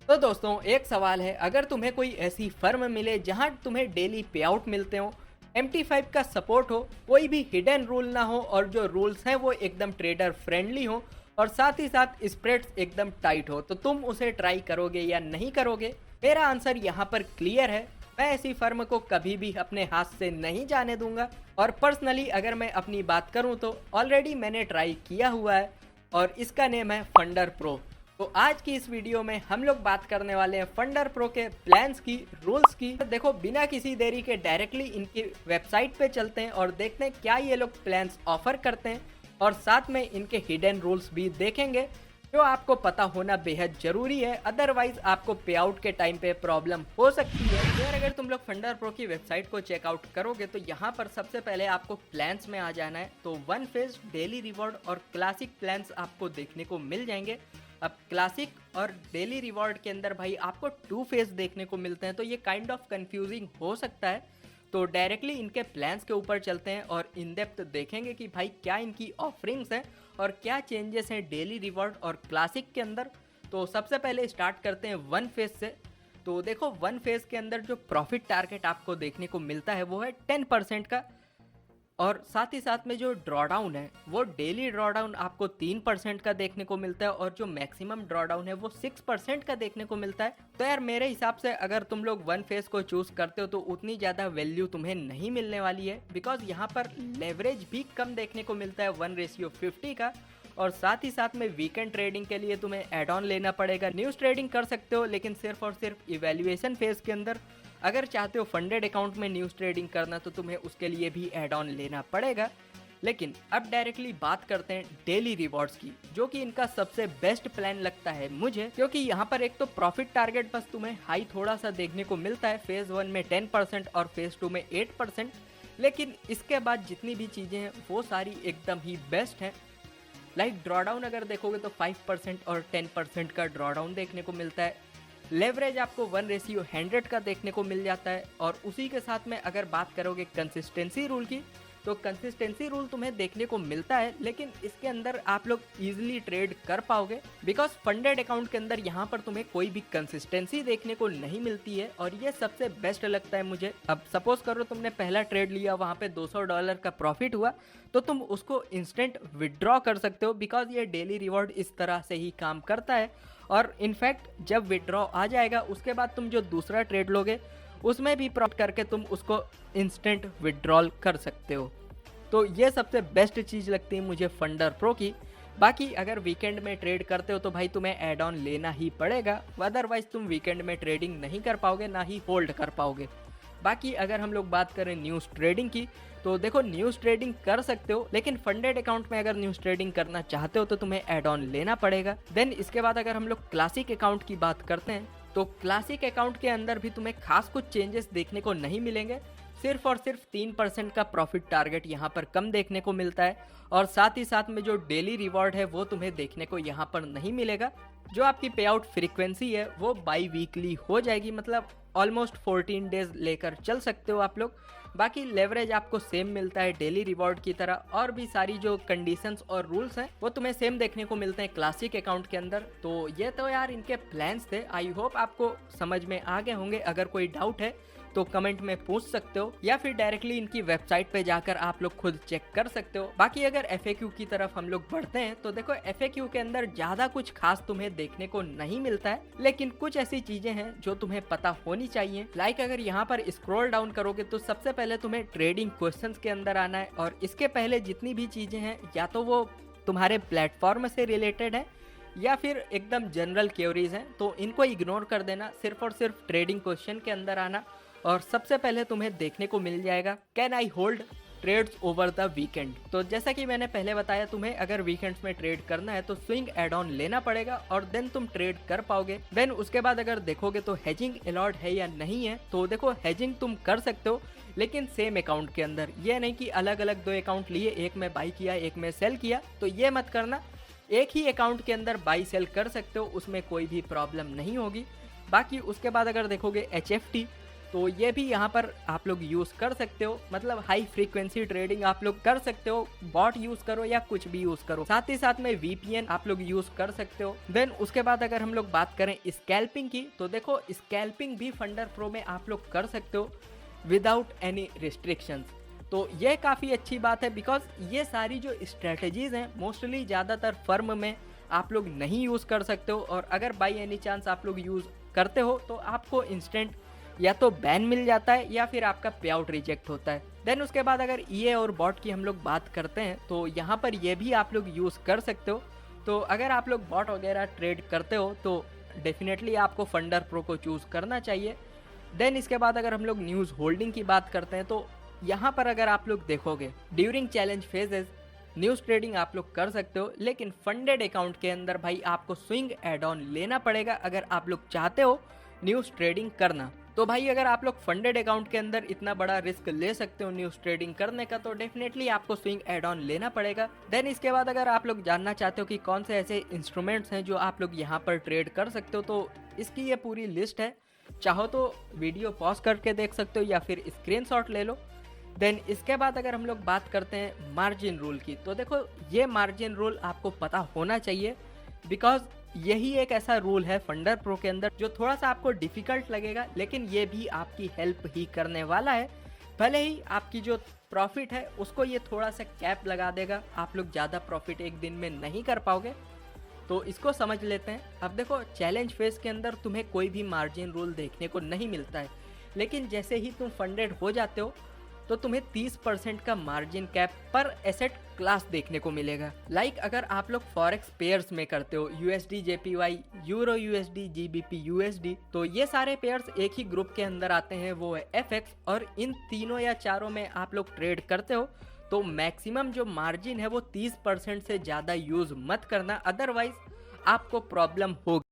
तो दोस्तों एक सवाल है, अगर तुम्हें कोई ऐसी फर्म मिले जहां तुम्हें डेली पे आउट मिलते हो, MT5 का सपोर्ट हो, कोई भी हिडन रूल ना हो और जो रूल्स हैं वो एकदम ट्रेडर फ्रेंडली हो और साथ ही साथ स्प्रेड्स एकदम टाइट हो, तो तुम उसे ट्राई करोगे या नहीं करोगे? मेरा आंसर यहाँ पर क्लियर है। मैं ऐसी फर्म को कभी भी अपने हाथ से नहीं जाने दूंगा। और पर्सनली अगर मैं अपनी बात करूं तो ऑलरेडी मैंने ट्राई किया हुआ है और इसका नेम है फंडर प्रो। तो आज की इस वीडियो में हम लोग बात करने वाले हैं फंडर प्रो के प्लान्स की, रूल्स की। तो देखो बिना किसी देरी के डायरेक्टली इनकी वेबसाइट पे चलते हैं और देखते हैं क्या ये लोग प्लान्स ऑफर करते हैं और साथ में इनके हिडन रूल्स भी देखेंगे जो आपको पता होना बेहद जरूरी है, अदरवाइज आपको पे आउट के टाइम पे प्रॉब्लम हो सकती है। यार अगर तुम लोग फंडर प्रो की वेबसाइट को चेकआउट करोगे तो यहाँ पर सबसे पहले आपको प्लान्स में आ जाना है। तो वन फेज, डेली रिवॉर्ड और क्लासिक प्लान्स आपको देखने को मिल जाएंगे। अब क्लासिक और डेली रिवॉर्ड के अंदर भाई आपको टू फेज देखने को मिलते हैं, तो ये काइंड ऑफ कंफ्यूजिंग हो सकता है। तो डायरेक्टली इनके प्लान्स के ऊपर चलते हैं और इन डेप्थ देखेंगे कि भाई क्या इनकी ऑफरिंग्स हैं और क्या चेंजेस हैं डेली रिवॉर्ड और क्लासिक के अंदर। तो सबसे पहले स्टार्ट करते हैं वन फेज से। तो देखो वन फेज के अंदर जो प्रॉफिट टारगेट आपको देखने को मिलता है वो है 10% का, और साथ ही साथ में जो ड्रॉडाउन है वो डेली ड्रॉडाउन आपको 3% का देखने को मिलता है और जो मैक्सिमम ड्रॉडाउन है वो 6% का देखने को मिलता है। तो यार मेरे हिसाब से अगर तुम लोग वन फेज को चूज करते हो तो उतनी ज़्यादा वैल्यू तुम्हें नहीं मिलने वाली है, बिकॉज यहाँ पर लेवरेज भी कम देखने को मिलता है 1:50 का। और साथ ही साथ में वीकेंड ट्रेडिंग के लिए तुम्हें एड ऑन लेना पड़ेगा। न्यूज़ ट्रेडिंग कर सकते हो लेकिन सिर्फ और सिर्फ इवेल्युएशन फेज के अंदर। अगर चाहते हो फंडेड अकाउंट में न्यूज़ ट्रेडिंग करना तो तुम्हें उसके लिए भी एड ऑन लेना पड़ेगा। लेकिन अब डायरेक्टली बात करते हैं डेली रिवॉर्ड्स की, जो कि इनका सबसे बेस्ट प्लान लगता है मुझे, क्योंकि यहाँ पर एक तो प्रॉफिट टारगेट बस तुम्हें हाई थोड़ा सा देखने को मिलता है, फेज 1 में 10% और फेज 2 में 8%। लेकिन इसके बाद जितनी भी चीज़ें हैं वो सारी एकदम ही बेस्ट हैं। लाइक ड्रॉडाउन अगर देखोगे तो 5% और 10% का ड्रॉडाउन देखने को मिलता है। लेवरेज आपको 1:100 का देखने को मिल जाता है। और उसी के साथ में अगर बात करोगे कंसिस्टेंसी रूल की, तो कंसिस्टेंसी रूल तुम्हें देखने को मिलता है, लेकिन इसके अंदर आप लोग इजीली ट्रेड कर पाओगे, बिकॉज फंडेड अकाउंट के अंदर यहाँ पर तुम्हें कोई भी कंसिस्टेंसी देखने को नहीं मिलती है और ये सबसे बेस्ट लगता है मुझे। अब सपोज करो तुमने पहला ट्रेड लिया, वहाँ पे $200 का प्रॉफिट हुआ, तो तुम उसको इंस्टेंट विड्रॉ कर सकते हो, बिकॉज ये डेली रिवॉर्ड इस तरह से ही काम करता है। और इनफैक्ट जब विड्रॉ आ जाएगा उसके बाद तुम जो दूसरा ट्रेड लोगे उसमें भी प्रॉफिट करके तुम उसको इंस्टेंट विड्रॉल कर सकते हो। तो ये सबसे बेस्ट चीज़ लगती है मुझे फंडर प्रो की। बाकी अगर वीकेंड में ट्रेड करते हो तो भाई तुम्हें एड ऑन लेना ही पड़ेगा, अदरवाइज तुम वीकेंड में ट्रेडिंग नहीं कर पाओगे, ना ही होल्ड कर पाओगे। बाकी अगर हम लोग बात करें न्यूज़ ट्रेडिंग की, तो देखो न्यूज़ ट्रेडिंग कर सकते हो, लेकिन फंडेड अकाउंट में अगर न्यूज़ ट्रेडिंग करना चाहते हो तो तुम्हें एड ऑन लेना पड़ेगा। देन इसके बाद अगर हम लोग क्लासिक अकाउंट की बात करते हैं, तो क्लासिक अकाउंट के अंदर भी तुम्हें खास कुछ चेंजेस देखने को नहीं मिलेंगे। सिर्फ और सिर्फ 3% का प्रॉफिट टारगेट यहाँ पर कम देखने को मिलता है और साथ ही साथ में जो डेली रिवॉर्ड है वो तुम्हें देखने को यहाँ पर नहीं मिलेगा। जो आपकी पे आउट फ्रीक्वेंसी है वो बाई वीकली हो जाएगी, मतलब ऑलमोस्ट 14 डेज लेकर चल सकते हो आप लोग। बाकी लेवरेज आपको सेम मिलता है डेली रिवॉर्ड की तरह, और भी सारी जो कंडीशंस और रूल्स हैं वो तुम्हें सेम देखने को मिलते हैं क्लासिक अकाउंट के अंदर। तो ये तो यार इनके प्लान्स थे, आई होप आपको समझ में आ गए होंगे। अगर कोई डाउट है तो कमेंट में पूछ सकते हो या फिर डायरेक्टली इनकी वेबसाइट पे जाकर आप लोग खुद चेक कर सकते हो। बाकी अगर FAQ की तरफ हम लोग बढ़ते हैं तो देखो FAQ के अंदर ज्यादा कुछ खास तुम्हें देखने को नहीं मिलता है, लेकिन कुछ ऐसी चीजें हैं जो तुम्हें पता होनी चाहिए। लाइक अगर यहाँ पर स्क्रॉल डाउन करोगे तो सबसे पहले तुम्हें ट्रेडिंग क्वेश्चंस के अंदर आना है, और इसके पहले जितनी भी चीजें हैं या तो वो तुम्हारे प्लेटफॉर्म से रिलेटेड है या फिर एकदम जनरल क्वेरीज हैं, तो इनको इग्नोर कर देना, सिर्फ और सिर्फ ट्रेडिंग क्वेश्चन के अंदर आना। और सबसे पहले तुम्हें देखने को मिल जाएगा can I hold trades over the weekend. तो जैसा कि मैंने पहले बताया, तुम्हें अगर वीकेंड्स में ट्रेड करना है तो स्विंग एड ऑन लेना पड़ेगा और देन तुम ट्रेड कर पाओगे। देन उसके बाद अगर देखोगे तो हेजिंग अलाउड है या नहीं है, तो देखो हेजिंग तुम कर सकते हो लेकिन सेम अकाउंट के अंदर। ये नहीं कि अलग अलग दो अकाउंट लिए, एक में बाई किया एक में सेल किया, तो ये मत करना। एक ही अकाउंट के अंदर बाई सेल कर सकते हो, उसमें कोई भी प्रॉब्लम नहीं होगी। बाकी उसके बाद अगर देखोगे HFT, तो ये भी यहाँ पर आप लोग यूज़ कर सकते हो, मतलब हाई फ्रीक्वेंसी ट्रेडिंग आप लोग कर सकते हो, बॉट यूज़ करो या कुछ भी यूज़ करो, साथ ही साथ में VPN आप लोग यूज़ कर सकते हो। देन उसके बाद अगर हम लोग बात करें स्कैल्पिंग की, तो देखो स्कैल्पिंग भी फंडर प्रो में आप लोग कर सकते हो विदाउट एनी रिस्ट्रिक्शंस। तो ये काफ़ी अच्छी बात है, बिकॉज ये सारी जो स्ट्रेटजीज़ हैं मोस्टली ज़्यादातर फर्म में आप लोग नहीं यूज़ कर सकते हो, और अगर बाई एनी चांस आप लोग यूज़ करते हो तो आपको इंस्टेंट या तो बैन मिल जाता है या फिर आपका पे आउट रिजेक्ट होता है। देन उसके बाद अगर EA और बॉट की हम लोग बात करते हैं तो यहाँ पर ये भी आप लोग यूज़ कर सकते हो। तो अगर आप लोग बॉट वगैरह ट्रेड करते हो तो डेफिनेटली आपको फंडर प्रो को चूज़ करना चाहिए। देन इसके बाद अगर हम लोग न्यूज़ होल्डिंग की बात करते हैं तो यहाँ पर अगर आप लोग देखोगे during challenge phases news trading आप लोग कर सकते हो, लेकिन फंडेड अकाउंट के अंदर भाई आपको स्विंग एड ऑन लेना पड़ेगा अगर आप लोग चाहते हो न्यूज़ ट्रेडिंग करना। तो भाई अगर आप लोग फंडेड अकाउंट के अंदर इतना बड़ा रिस्क ले सकते हो न्यूज़ ट्रेडिंग करने का, तो डेफिनेटली आपको स्विंग एड ऑन लेना पड़ेगा। देन इसके बाद अगर आप लोग जानना चाहते हो कि कौन से ऐसे इंस्ट्रूमेंट्स हैं जो आप लोग यहाँ पर ट्रेड कर सकते हो, तो इसकी ये पूरी लिस्ट है। चाहो तो वीडियो पॉज करके देख सकते हो या फिर स्क्रीनशॉट ले लो। देन इसके बाद अगर हम लोग बात करते हैं मार्जिन रूल की, तो देखो ये मार्जिन रूल आपको पता होना चाहिए, बिकॉज यही एक ऐसा रूल है फंडर प्रो के अंदर जो थोड़ा सा आपको डिफिकल्ट लगेगा, लेकिन ये भी आपकी हेल्प ही करने वाला है। भले ही आपकी जो प्रॉफिट है उसको ये थोड़ा सा कैप लगा देगा, आप लोग ज़्यादा प्रॉफिट एक दिन में नहीं कर पाओगे, तो इसको समझ लेते हैं। अब देखो चैलेंज फेज के अंदर तुम्हें कोई भी मार्जिन रूल देखने को नहीं मिलता है, लेकिन जैसे ही तुम फंडेड हो जाते हो तो तुम्हें 30% का मार्जिन कैप पर एसेट क्लास देखने को मिलेगा। लाइक अगर आप लोग फॉरेक्स पेयर्स में करते हो USD JPY, euro USD, GBP USD, तो ये सारे पेयर्स एक ही ग्रुप के अंदर आते हैं, वो है FX, और इन तीनों या चारों में आप लोग ट्रेड करते हो तो मैक्सिमम जो मार्जिन है वो 30% से ज़्यादा यूज़ मत करना, अदरवाइज आपको प्रॉब्लम होगी।